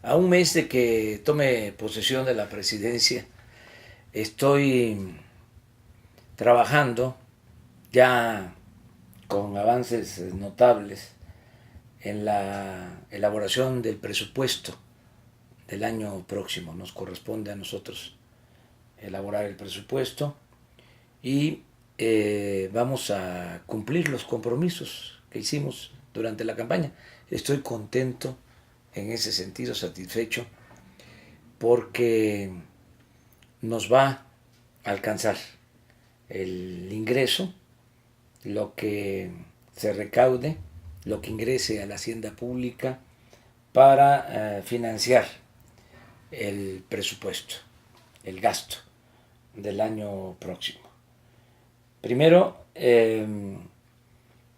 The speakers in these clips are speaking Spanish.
A un mes de que tome posesión de la presidencia, estoy trabajando ya con avances notables en la elaboración del presupuesto del año próximo. Nos corresponde a nosotros elaborar el presupuesto y vamos a cumplir los compromisos que hicimos durante la campaña. Estoy contento en ese sentido, satisfecho, porque nos va a alcanzar el ingreso, lo que se recaude, lo que ingrese a la hacienda pública para financiar el presupuesto, el gasto del año próximo. Primero,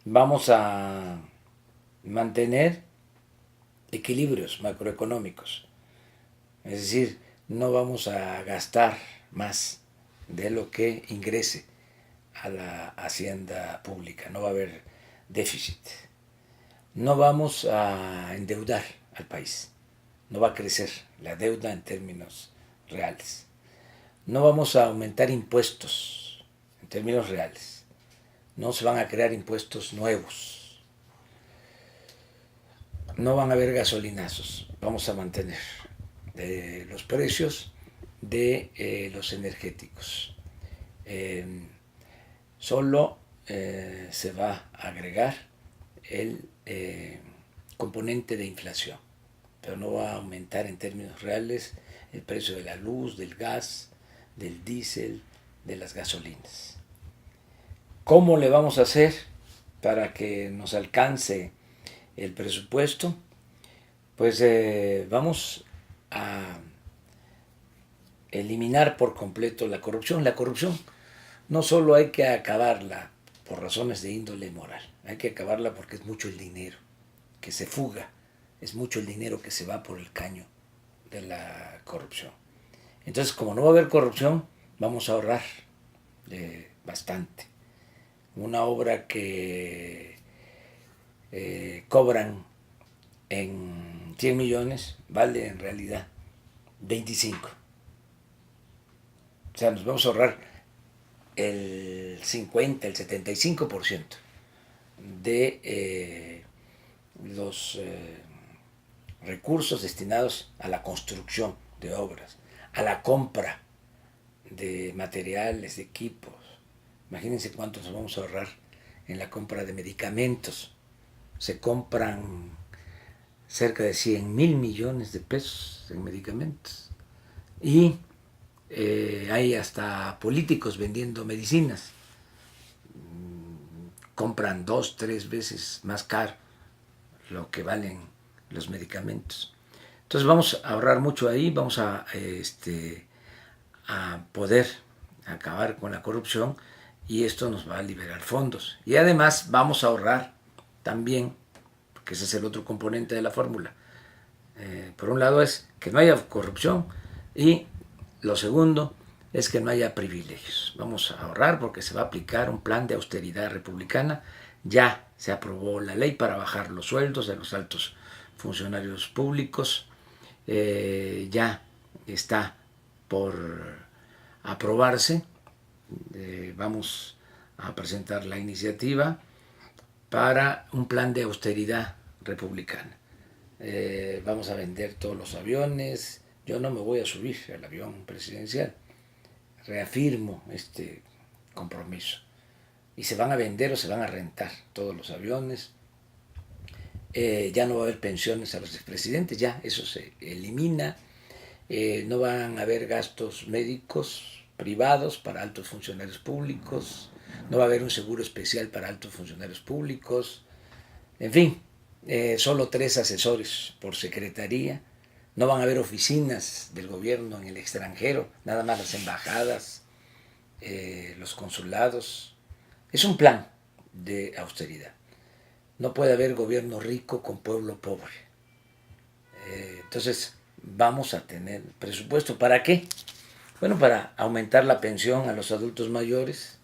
vamos a mantener equilibrios macroeconómicos, es decir, no vamos a gastar más de lo que ingrese a la hacienda pública, no va a haber déficit. No vamos a endeudar al país, no va a crecer la deuda en términos reales. No vamos a aumentar impuestos en términos reales, no se van a crear impuestos nuevos, no van a haber gasolinazos, vamos a mantener los precios de los energéticos. Solo se va a agregar el componente de inflación, pero no va a aumentar en términos reales el precio de la luz, del gas, del diésel, de las gasolinas. ¿Cómo le vamos a hacer para que nos alcance el presupuesto? Pues vamos a eliminar por completo la corrupción. La corrupción no solo hay que acabarla por razones de índole moral, hay que acabarla porque es mucho el dinero que se fuga, es mucho el dinero que se va por el caño de la corrupción. Entonces, como no va a haber corrupción, vamos a ahorrar bastante. Una obra que cobran en 100 millones vale en realidad 25. O sea, nos vamos a ahorrar el 50, el 75% de los recursos destinados a la construcción de obras, a la compra de materiales, de equipos. Imagínense cuánto nos vamos a ahorrar en la compra de medicamentos. Se compran cerca de 100,000 millones de pesos en medicamentos. Y hay hasta políticos vendiendo medicinas. Compran 2, 3 veces más caro lo que valen los medicamentos. Entonces vamos a ahorrar mucho ahí, vamos a poder acabar con la corrupción y esto nos va a liberar fondos. Y además vamos a ahorrar también, porque ese es el otro componente de la fórmula. Por un lado es que no haya corrupción y lo segundo es que no haya privilegios. Vamos a ahorrar porque se va a aplicar un plan de austeridad republicana. Ya se aprobó la ley para bajar los sueldos de los altos funcionarios públicos. Ya está por aprobarse. Vamos a presentar la iniciativa para un plan de austeridad republicana. Vamos a vender todos los aviones. Yo no me voy a subir al avión presidencial. Reafirmo este compromiso. Y se van a vender o se van a rentar todos los aviones. Ya no va a haber pensiones a los expresidentes, ya eso se elimina. No van a haber gastos médicos privados para altos funcionarios públicos. No va a haber un seguro especial para altos funcionarios públicos. En fin, solo 3 asesores por secretaría. No van a haber oficinas del gobierno en el extranjero, nada más las embajadas, los consulados. Es un plan de austeridad. No puede haber gobierno rico con pueblo pobre. Entonces vamos a tener presupuesto. ¿Para qué? Bueno, para aumentar la pensión a los adultos mayores.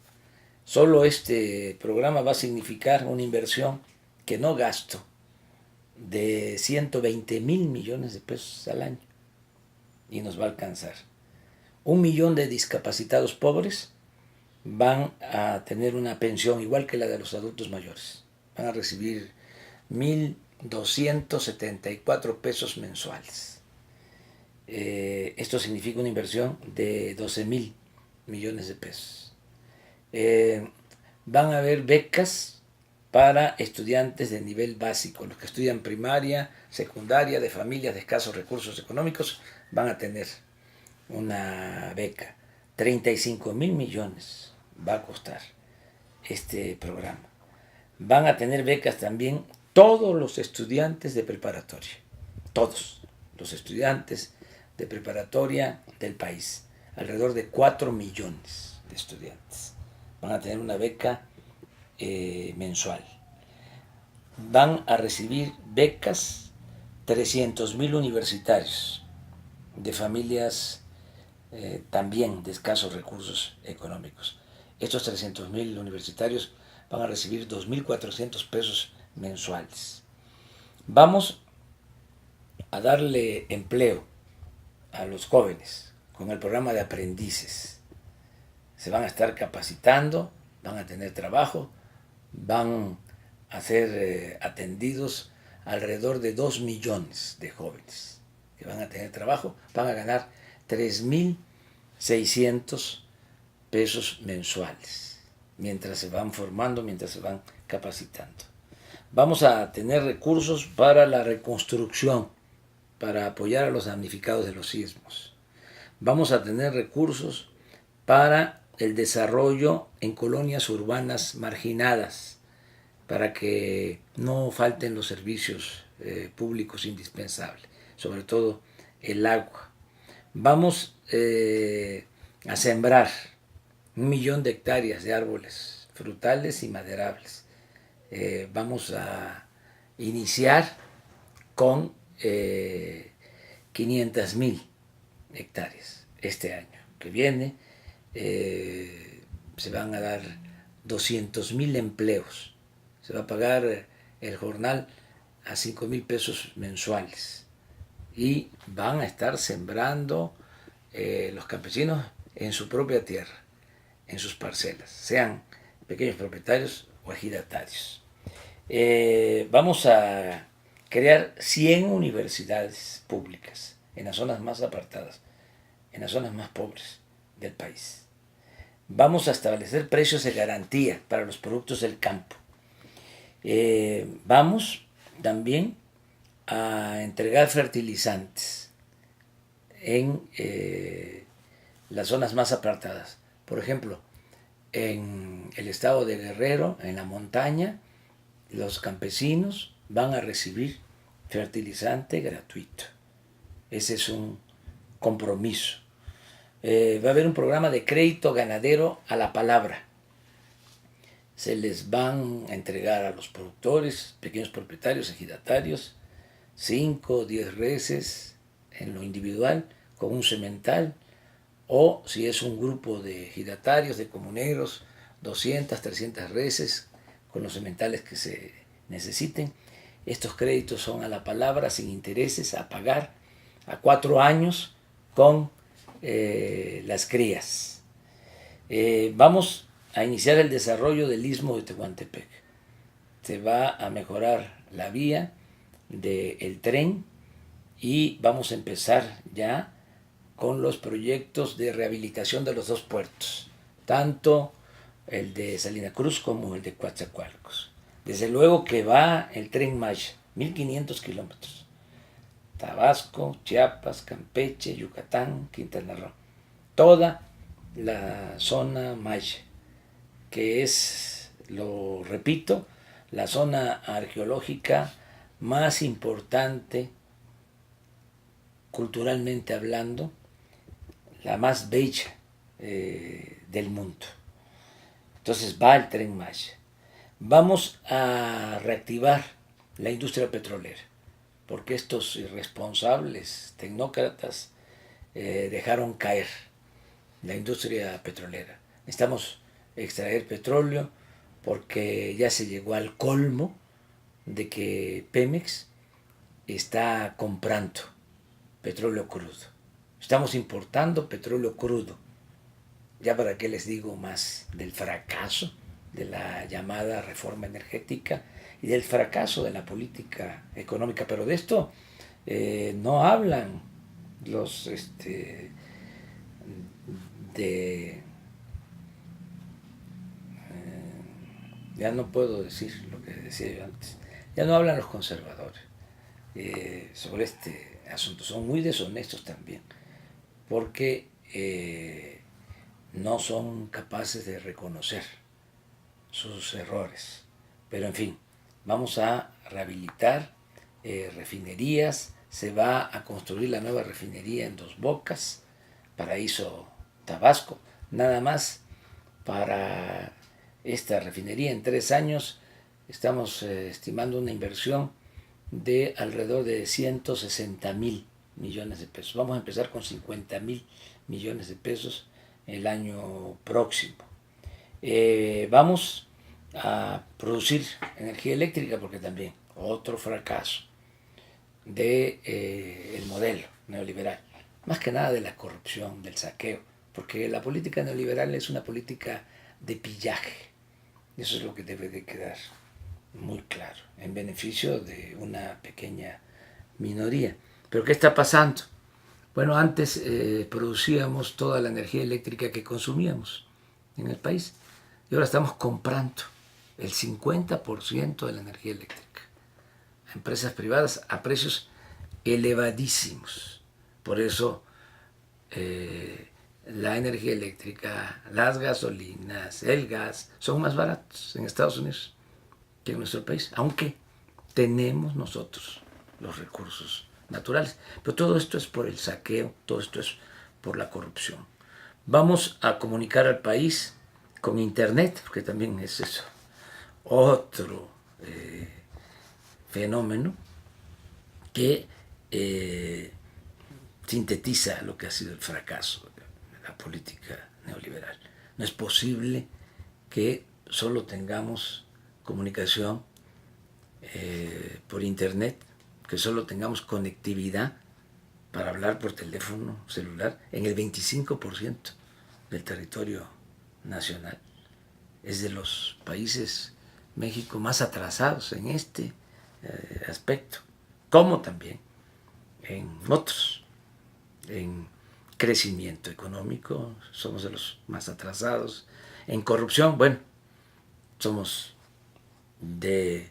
Solo este programa va a significar una inversión que no gasto de 120,000 millones de pesos al año y nos va a alcanzar. 1 millón de discapacitados pobres van a tener una pensión igual que la de los adultos mayores. Van a recibir 1.274 pesos mensuales. Esto significa una inversión de 12,000 millones de pesos. Van a haber becas para estudiantes de nivel básico. Los que estudian primaria, secundaria, de familias de escasos recursos económicos, van a tener una beca. 35,000 millones va a costar este programa. Van a tener becas también todos los estudiantes de preparatoria. Todos los estudiantes de preparatoria del país. Alrededor de 4 millones de estudiantes van a tener una beca mensual. Van a recibir becas 300,000 universitarios de familias también de escasos recursos económicos. Estos 300,000 universitarios van a recibir 2.400 pesos mensuales. Vamos a darle empleo a los jóvenes con el programa de aprendices. Se van a estar capacitando, van a tener trabajo, van a ser atendidos alrededor de 2 millones de jóvenes que van a tener trabajo, van a ganar 3.600 pesos mensuales mientras se van formando, mientras se van capacitando. Vamos a tener recursos para la reconstrucción, para apoyar a los damnificados de los sismos. Vamos a tener recursos para el desarrollo en colonias urbanas marginadas, para que no falten los servicios públicos indispensables, sobre todo el agua. Vamos a sembrar 1 millón de hectáreas de árboles frutales y maderables. Vamos a iniciar con 500,000 hectáreas este año que viene. Se van a dar 200,000 empleos. Se va a pagar el jornal a 5,000 pesos mensuales. Y van a estar sembrando los campesinos en su propia tierra, en sus parcelas, sean pequeños propietarios o ejidatarios. Vamos a crear 100 universidades públicas en las zonas más apartadas, en las zonas más pobres del país. Vamos a establecer precios de garantía para los productos del campo. Vamos también a entregar fertilizantes en las zonas más apartadas. Por ejemplo, en el estado de Guerrero, en la montaña, los campesinos van a recibir fertilizante gratuito. Ese es un compromiso. Va a haber un programa de crédito ganadero a la palabra. Se les van a entregar a los productores, pequeños propietarios, ejidatarios, 5 o 10 reses en lo individual con un semental, o si es un grupo de ejidatarios, de comuneros, 200, 300 reses con los sementales que se necesiten. Estos créditos son a la palabra, sin intereses, a pagar a 4 años con las crías. Vamos a iniciar el desarrollo del Istmo de Tehuantepec. Se va a mejorar la vía del tren y vamos a empezar ya con los proyectos de rehabilitación de los dos puertos, tanto el de Salina Cruz como el de Coatzacoalcos. Desde luego que va el Tren Maya, 1.500 kilómetros. Tabasco, Chiapas, Campeche, Yucatán, Quintana Roo. Toda la zona Maya, que es, lo repito, la zona arqueológica más importante, culturalmente hablando, la más bella del mundo. Entonces va el Tren Maya. Vamos a reactivar la industria petrolera, porque estos irresponsables tecnócratas dejaron caer la industria petrolera. Necesitamos extraer petróleo porque ya se llegó al colmo de que Pemex está comprando petróleo crudo. Estamos importando petróleo crudo. Ya para qué les digo más del fracaso de la llamada reforma energética y del fracaso de la política económica. Pero de esto no hablan los de ya no puedo decir lo que decía yo antes, ya no hablan los conservadores sobre este asunto, son muy deshonestos también, porque no son capaces de reconocer sus errores. Pero en fin, vamos a rehabilitar refinerías, se va a construir la nueva refinería en Dos Bocas, Paraíso, Tabasco, nada más para esta refinería en 3 años estamos estimando una inversión de alrededor de 160 mil millones de pesos. Vamos a empezar con 50 mil millones de pesos el año próximo. Vamos a producir energía eléctrica porque también otro fracaso del modelo neoliberal, más que nada de la corrupción, del saqueo, porque la política neoliberal es una política de pillaje. Eso es lo que debe de quedar muy claro, en beneficio de una pequeña minoría. ¿Pero qué está pasando? Bueno, antes producíamos toda la energía eléctrica que consumíamos en el país y ahora estamos comprando el 50% de la energía eléctrica a empresas privadas a precios elevadísimos. Por eso la energía eléctrica, las gasolinas, el gas son más baratos en Estados Unidos que en nuestro país, aunque tenemos nosotros los recursos naturales. Pero todo esto es por el saqueo, todo esto es por la corrupción. Vamos a comunicar al país con Internet, porque también es eso, otro fenómeno que sintetiza lo que ha sido el fracaso de la política neoliberal. No es posible que solo tengamos comunicación por Internet, que solo tengamos conectividad para hablar por teléfono celular en el 25% del territorio nacional. Es de los países, México, más atrasados en este aspecto, como también en otros. En crecimiento económico somos de los más atrasados. En corrupción, bueno, somos de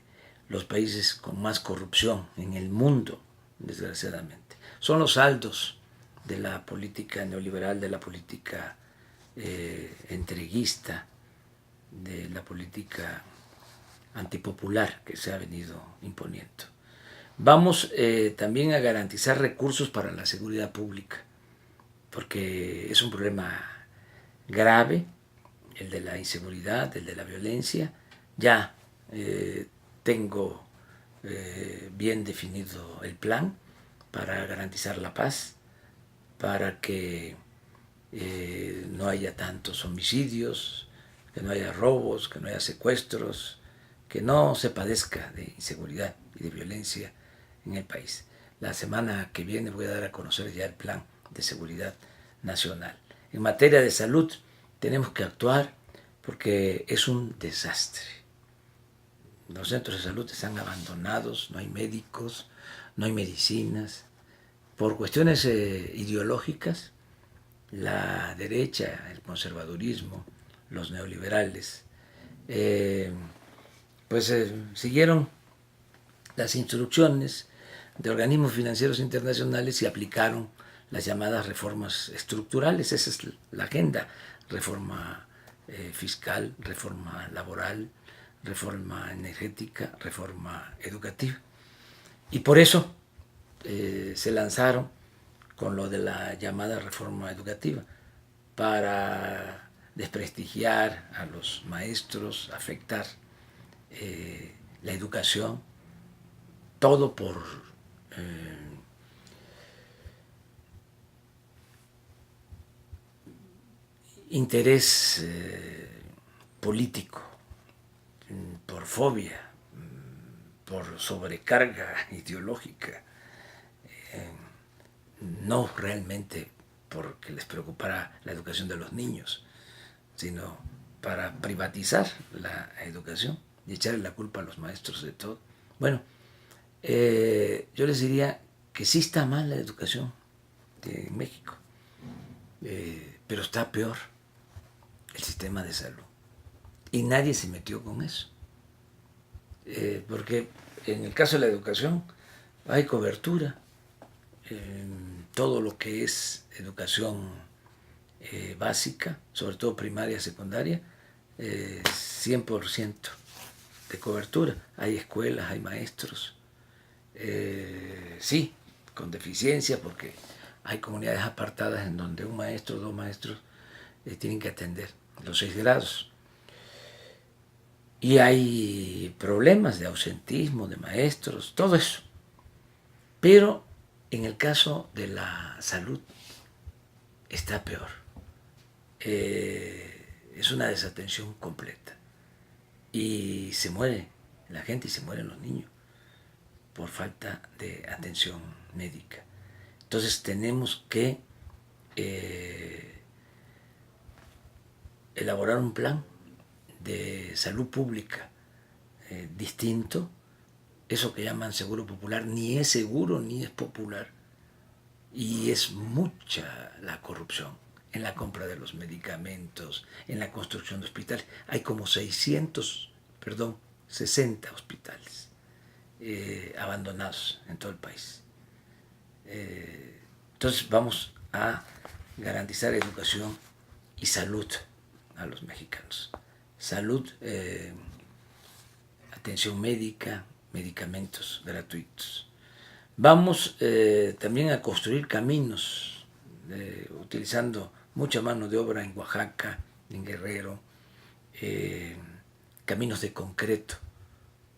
los países con más corrupción en el mundo, desgraciadamente. Son los saldos de la política neoliberal, de la política entreguista, de la política antipopular que se ha venido imponiendo. Vamos también a garantizar recursos para la seguridad pública, porque es un problema grave, el de la inseguridad, el de la violencia. Ya tengo bien definido el plan para garantizar la paz, para que no haya tantos homicidios, que no haya robos, que no haya secuestros, que no se padezca de inseguridad y de violencia en el país. La semana que viene voy a dar a conocer ya el plan de seguridad nacional. En materia de salud tenemos que actuar porque es un desastre. Los centros de salud están abandonados, no hay médicos, no hay medicinas. Por cuestiones ideológicas, la derecha, el conservadurismo, los neoliberales, siguieron las instrucciones de organismos financieros internacionales y aplicaron las llamadas reformas estructurales. Esa es la agenda: reforma fiscal, reforma laboral, reforma energética, reforma educativa. Y por eso se lanzaron con lo de la llamada reforma educativa, para desprestigiar a los maestros, afectar la educación, todo por interés político, por fobia, por sobrecarga ideológica. no realmente porque les preocupara la educación de los niños, sino para privatizar la educación y echarle la culpa a los maestros de todo. Bueno, yo les diría que sí está mal la educación en México, pero está peor el sistema de salud. Y nadie se metió con eso. Porque en el caso de la educación hay cobertura. Todo lo que es educación básica, sobre todo primaria, secundaria, 100% de cobertura. Hay escuelas, hay maestros, sí, con deficiencia, porque hay comunidades apartadas en donde un maestro o dos maestros tienen que atender los 6 grados. Y hay problemas de ausentismo, de maestros, todo eso. Pero en el caso de la salud está peor. Es una desatención completa. Y se muere la gente y se mueren los niños por falta de atención médica. Entonces tenemos que elaborar un plan de salud pública distinto. Eso que llaman seguro popular ni es seguro ni es popular, y es mucha la corrupción en la compra de los medicamentos, en la construcción de hospitales. Hay como 60 hospitales abandonados en todo el país. Entonces vamos a garantizar educación y salud a los mexicanos. Salud, atención médica, medicamentos gratuitos. Vamos también a construir caminos, utilizando mucha mano de obra en Oaxaca, en Guerrero, caminos de concreto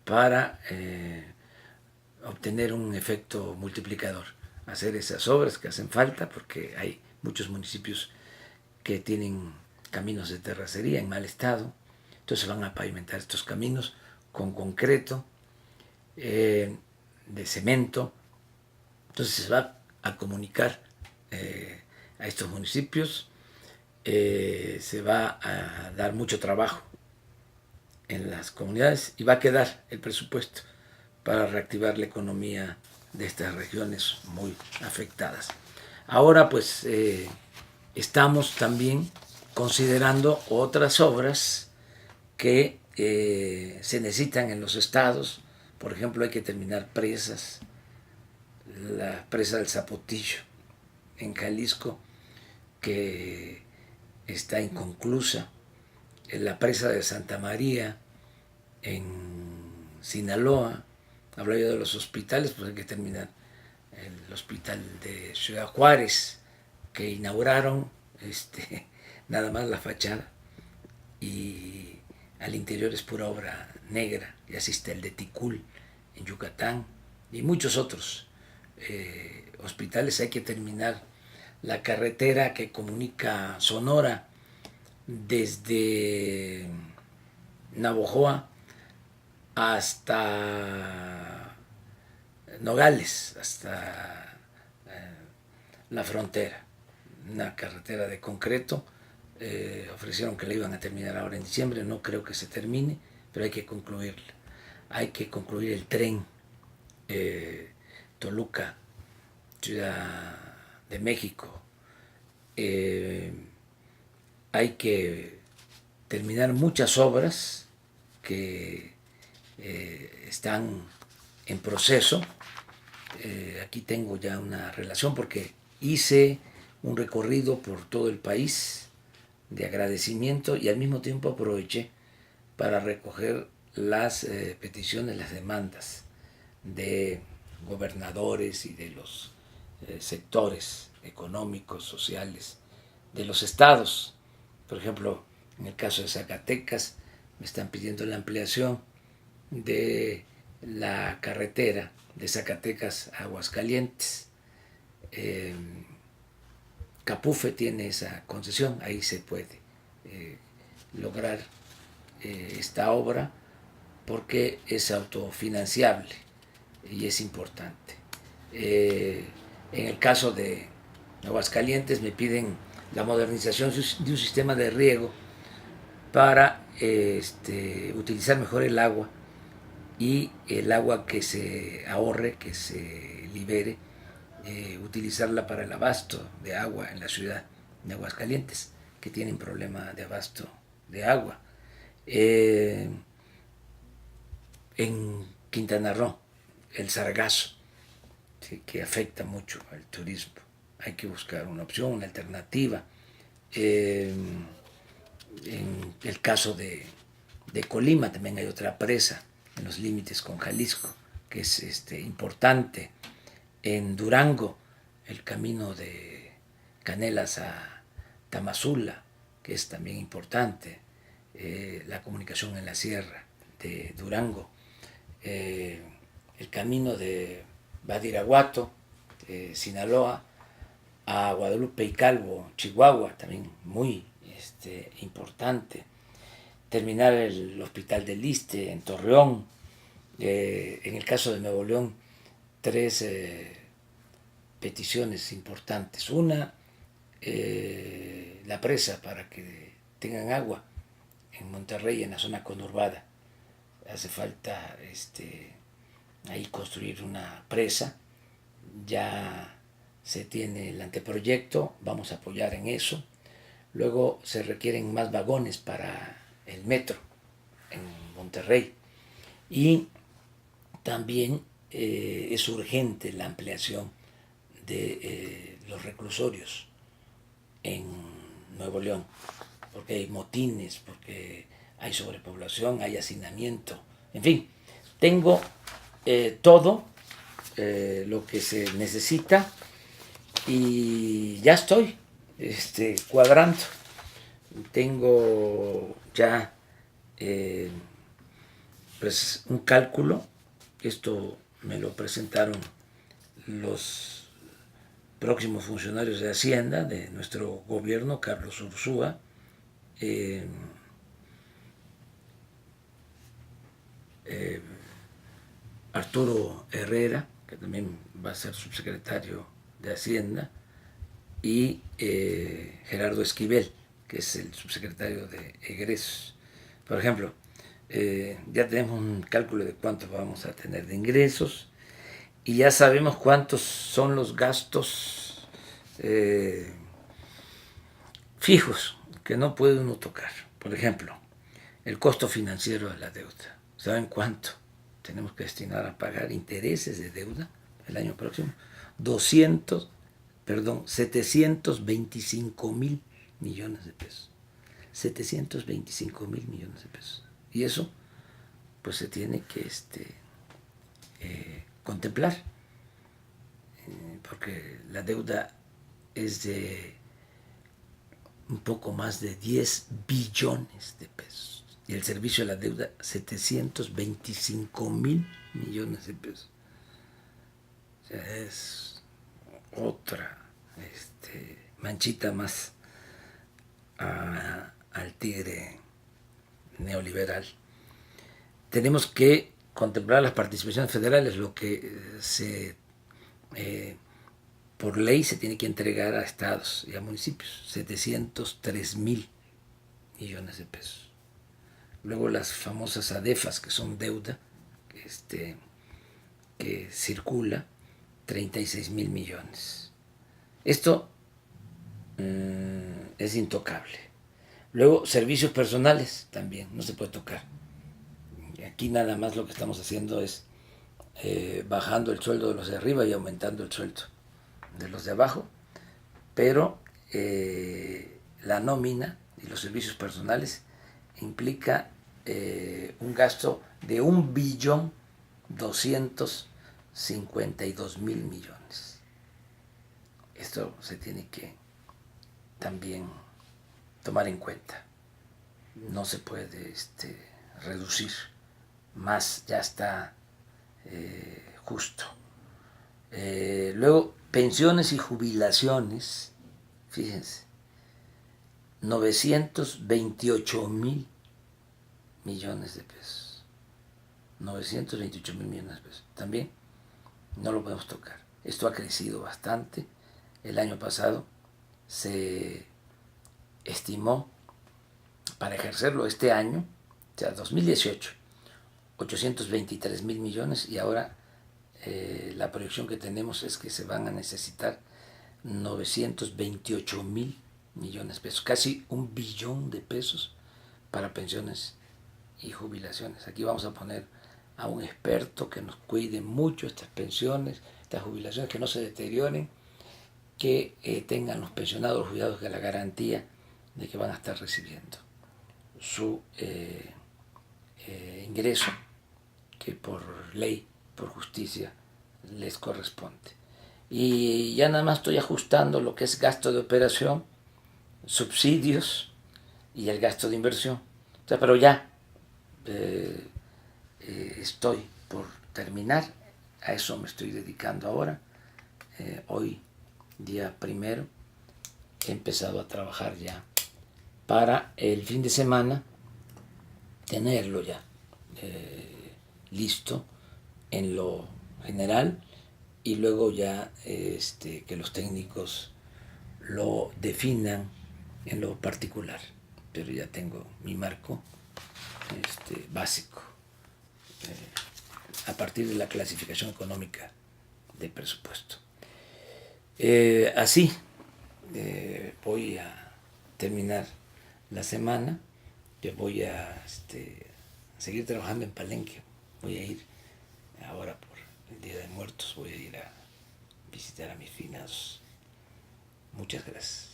para obtener un efecto multiplicador, hacer esas obras que hacen falta, porque hay muchos municipios que tienen caminos de terracería en mal estado. Entonces van a pavimentar estos caminos con concreto, de cemento. Entonces se va a comunicar a estos municipios, se va a dar mucho trabajo en las comunidades y va a quedar el presupuesto para reactivar la economía de estas regiones muy afectadas. Ahora pues estamos también considerando otras obras que se necesitan en los estados. Por ejemplo, hay que terminar presas, la presa del Zapotillo en Jalisco, que está inconclusa, la presa de Santa María en Sinaloa. Hablaba yo de los hospitales, pues hay que terminar el hospital de Ciudad Juárez, que inauguraron nada más la fachada, y al interior es pura obra negra. Y así está el de Ticul en Yucatán y muchos otros hospitales. Hay que terminar la carretera que comunica Sonora desde Navojoa hasta Nogales, hasta la frontera. Una carretera de concreto. Ofrecieron que la iban a terminar ahora en diciembre. No creo que se termine, pero hay que concluirla. Hay que concluir el tren Toluca, Ciudad de México. Hay que terminar muchas obras que están en proceso. Aquí tengo ya una relación porque hice un recorrido por todo el país de agradecimiento y al mismo tiempo aproveché para recoger las peticiones, las demandas de gobernadores y de los sectores económicos, sociales de los estados. Por ejemplo, en el caso de Zacatecas, me están pidiendo la ampliación de la carretera de Zacatecas a Aguascalientes. Capufe tiene esa concesión, ahí se puede lograr esta obra porque es autofinanciable y es importante. En el caso de Aguascalientes me piden la modernización de un sistema de riego para utilizar mejor el agua y el agua que se ahorre, que se libere, utilizarla para el abasto de agua en la ciudad de Aguascalientes, que tienen problema de abasto de agua. En Quintana Roo, el sargazo, ¿sí?, que afecta mucho al turismo. Hay que buscar una opción, una alternativa. En el caso de Colima también hay otra presa en los límites con Jalisco, que es importante. En Durango, el camino de Canelas a Tamazula, que es también importante. La comunicación en la sierra de Durango. El camino de Badiraguato, Sinaloa, a Guadalupe y Calvo, Chihuahua, también muy importante. Terminar el Hospital del Iste en Torreón. En el caso de Nuevo León, tres peticiones importantes. Una, la presa para que tengan agua en Monterrey, en la zona conurbada. Hace falta ahí construir una presa. Ya se tiene el anteproyecto, vamos a apoyar en eso. Luego se requieren más vagones para el metro en Monterrey. Y también es urgente la ampliación de los reclusorios en Nuevo León, porque hay motines, porque hay sobrepoblación, hay hacinamiento, en fin, tengo todo lo que se necesita y ya estoy cuadrando. Tengo ya pues un cálculo. Esto me lo presentaron los próximos funcionarios de Hacienda de nuestro gobierno, Carlos Ursúa, Arturo Herrera, que también va a ser subsecretario de Hacienda, y Gerardo Esquivel, que es el subsecretario de Egresos. Por ejemplo, ya tenemos un cálculo de cuánto vamos a tener de ingresos y ya sabemos cuántos son los gastos fijos que no puede uno tocar. Por ejemplo, el costo financiero de la deuda. ¿Saben cuánto tenemos que destinar a pagar intereses de deuda el año próximo? 725,000 millones de pesos. 725,000 millones de pesos. Y eso, pues se tiene que contemplar, porque la deuda es de un poco más de 10 billones de pesos. Y el servicio de la deuda, 725,000 millones de pesos. O sea, es otra manchita más al tigre neoliberal. Tenemos que contemplar las participaciones federales, lo que por ley se tiene que entregar a estados y a municipios, 703,000 millones de pesos. Luego las famosas ADEFAS, que son deuda que circula, 36,000 millones. Esto es intocable. Luego, servicios personales también, no se puede tocar. Aquí nada más lo que estamos haciendo es bajando el sueldo de los de arriba y aumentando el sueldo de los de abajo, pero la nómina y los servicios personales implica un gasto de 1,252,000 millones. Esto se tiene que también tomar en cuenta. No se puede reducir más, ya está justo. Luego, pensiones y jubilaciones, fíjense, 928,000 millones de pesos. 928,000 millones de pesos. También no lo podemos tocar. Esto ha crecido bastante. el año pasado se estimó para ejercerlo este año, o sea, 2018, 823,000 millones, y ahora la proyección que tenemos es que se van a necesitar 928,000 millones de pesos, casi 1 billón de pesos para pensiones y jubilaciones. Aquí vamos a poner a un experto que nos cuide mucho estas pensiones, estas jubilaciones, que no se deterioren, que tengan los pensionados, los jubilados, que la garantía de que van a estar recibiendo su ingreso que por ley, por justicia, les corresponde. Y ya nada más estoy ajustando lo que es gasto de operación, subsidios y el gasto de inversión. O sea, pero ya estoy por terminar, a eso me estoy dedicando ahora. Hoy, día 1, he empezado a trabajar ya para el fin de semana tenerlo ya listo en lo general, y luego ya que los técnicos lo definan en lo particular. Pero ya tengo mi marco básico a partir de la clasificación económica de presupuesto. Así voy a terminar la semana. Yo voy a seguir trabajando en Palenque. Voy a ir ahora por el Día de Muertos, voy a ir a visitar a mis finados. Muchas gracias.